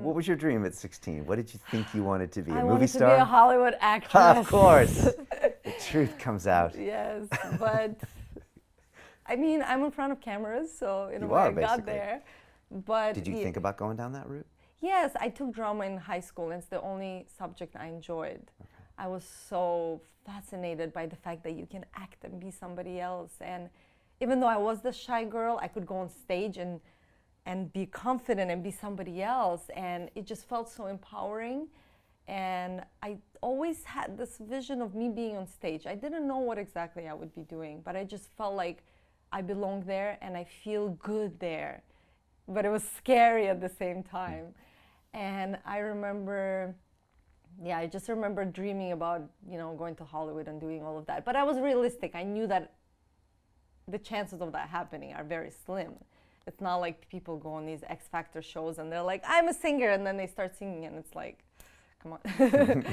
What was your dream at 16? What did you think you wanted to be? I A movie wanted star? to be a Hollywood actress. Of course. The truth comes out. Yes, but I mean, I'm in front of cameras, so in a You way are, I got basically. there. But Did you think about going down that route? yes, I took drama in high school, and it's the only subject I enjoyed. I was so fascinated by the fact that you can act and be somebody else. And even though I was the shy girl, I could go on stage and be confident and be somebody else. And it just felt so empowering. And I always had this vision of me being on stage. I didn't know what exactly I would be doing, but I just felt like I belong there and I feel good there. But it was scary at the same time. And I remember, I just remember dreaming about, going to Hollywood and doing all of that. But I was realistic. I knew that the chances of that happening are very slim. It's not like people go on these X Factor shows and they're like, I'm a singer, and then they start singing and it's like, come on.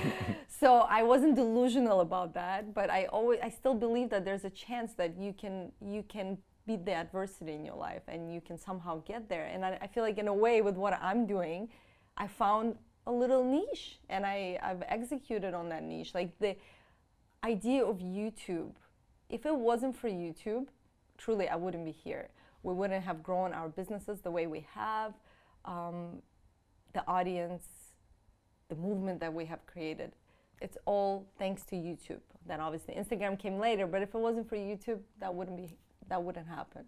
So I wasn't delusional about that, but I still believe that there's a chance that you can beat the adversity in your life and you can somehow get there. And I feel like in a way with what I'm doing, I found a little niche and I've executed on that niche. Like the idea of YouTube, if it wasn't for YouTube, truly I wouldn't be here. We wouldn't have grown our businesses the way we have, the audience, the movement that we have created. It's all thanks to YouTube. Then obviously Instagram came later, but if it wasn't for YouTube, that wouldn't happen.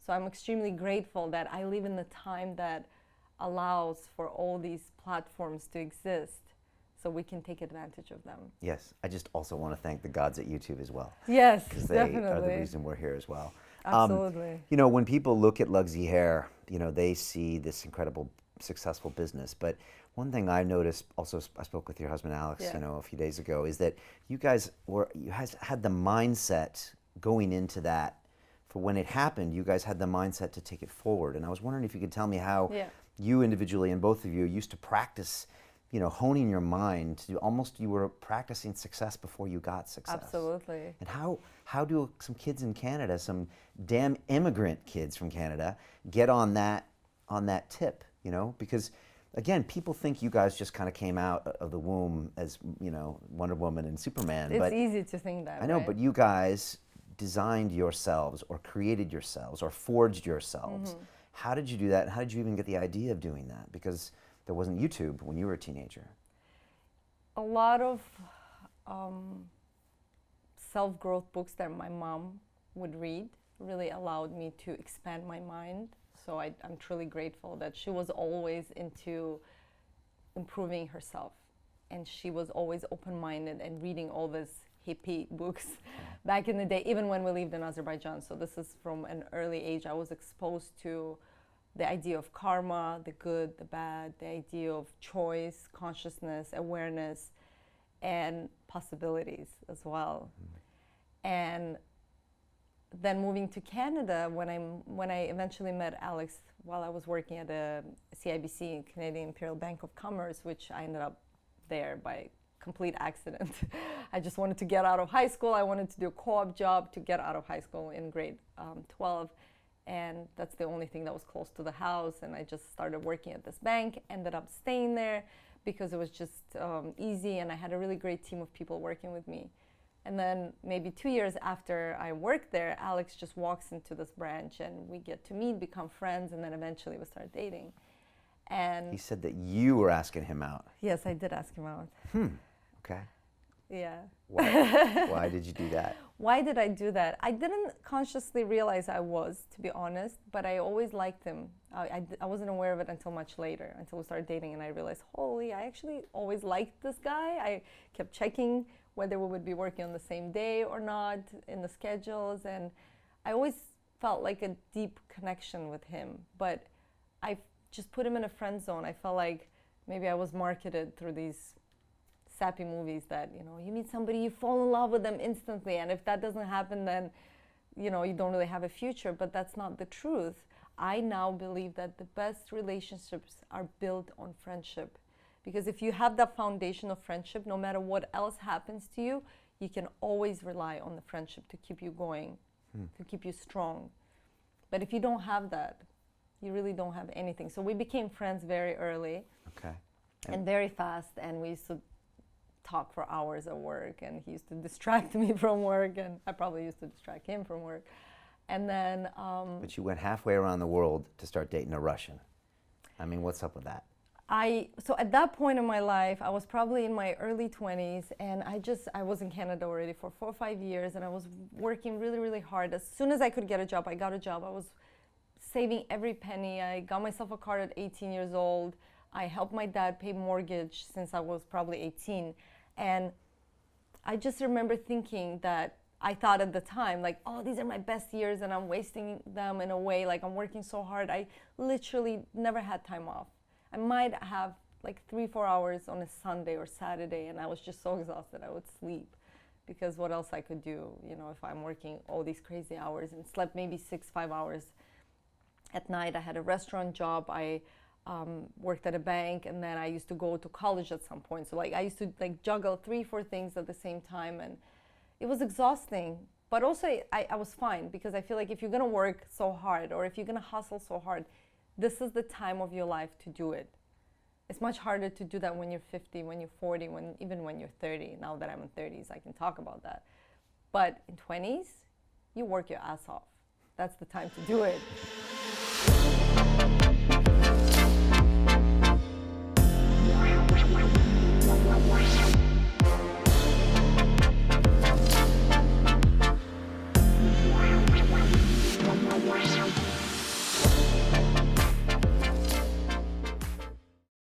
So I'm extremely grateful that I live in the time that allows for all these platforms to exist so we can take advantage of them. Yes, I just also want to thank the gods at YouTube as well. Yes, because they definitely are the reason we're here as well. Absolutely. When people look at Luxy Hair, they see this incredible, successful business. But one thing I noticed, also I spoke with your husband Alex, a few days ago, is that you guys had the mindset going into that. For when it happened, you guys had the mindset to take it forward. And I was wondering if you could tell me how you individually and both of you used to practice, honing your mind to almost you were practicing success before you got success. Absolutely. And how do some kids in Canada, some damn immigrant kids from Canada, get on that tip, Because again, people think you guys just kind of came out of the womb as, Wonder Woman and Superman. It's easy to think that, I know, right? but you guys designed yourselves or created yourselves or forged yourselves. Mm-hmm. How did you do that? And how did you even get the idea of doing that? Because there wasn't YouTube when you were a teenager. A lot of self-growth books that my mom would read really allowed me to expand my mind. So I'm truly grateful that she was always into improving herself. And she was always open-minded and reading all these hippie books back in the day, even when we lived in Azerbaijan. So this is from an early age. I was exposed to the idea of karma, the good, the bad, the idea of choice, consciousness, awareness, and possibilities as well. Mm-hmm. And then moving to Canada, when I eventually met Alex while I was working at the CIBC, Canadian Imperial Bank of Commerce, which I ended up there by complete accident. I just wanted to get out of high school. I wanted to do a co-op job to get out of high school in grade 12. And that's the only thing that was close to the house. And I just started working at this bank, ended up staying there because it was just easy. And I had a really great team of people working with me. And then maybe 2 years after I worked there, Alex just walks into this branch and we get to meet, become friends, and then eventually we start dating. And he said that you were asking him out. Yes, I did ask him out. Okay. Yeah. Why did you do that? Why did I do that? I didn't consciously realize I was, to be honest, but I always liked him. I wasn't aware of it until much later, until we started dating, and I realized, holy, I actually always liked this guy. I kept checking whether we would be working on the same day or not in the schedules, and I always felt like a deep connection with him, but I just put him in a friend zone. I felt like maybe I was marketed through these sappy movies that, you meet somebody, you fall in love with them instantly, and if that doesn't happen, then, you don't really have a future, but that's not the truth. I now believe that the best relationships are built on friendship, because if you have that foundation of friendship, no matter what else happens to you, you can always rely on the friendship to keep you going, to keep you strong. But if you don't have that, you really don't have anything. So we became friends very early. Okay. And very fast, and we used to talk for hours at work, and he used to distract me from work, and I probably used to distract him from work. And then but you went halfway around the world to start dating a Russian. I mean, what's up with that? So at that point in my life, I was probably in my early 20s, and I was in Canada already for 4 or 5 years, and I was working really, really hard. As soon as I could get a job, I got a job. I was saving every penny. I got myself a car at 18 years old. I helped my dad pay mortgage since I was probably 18. And I just remember thinking that I thought at the time, like, oh, these are my best years and I'm wasting them in a way, like I'm working so hard. I literally never had time off. I might have like 3-4 hours on a Sunday or Saturday, and I was just so exhausted I would sleep, because what else I could do, you know, if I'm working all these crazy hours, and slept maybe 6-5 hours at night. I had a restaurant job. I worked at a bank, and then I used to go to college at some point. So like I used to like juggle 3-4 things at the same time, and it was exhausting. But also I was fine, because I feel like if you're gonna work so hard, or if you're gonna hustle so hard, this is the time of your life to do it. It's much harder to do that when you're 50, when you're 40, even when you're 30. Now that I'm in 30s, I can talk about that. But in 20s, you work your ass off. That's the time to do it.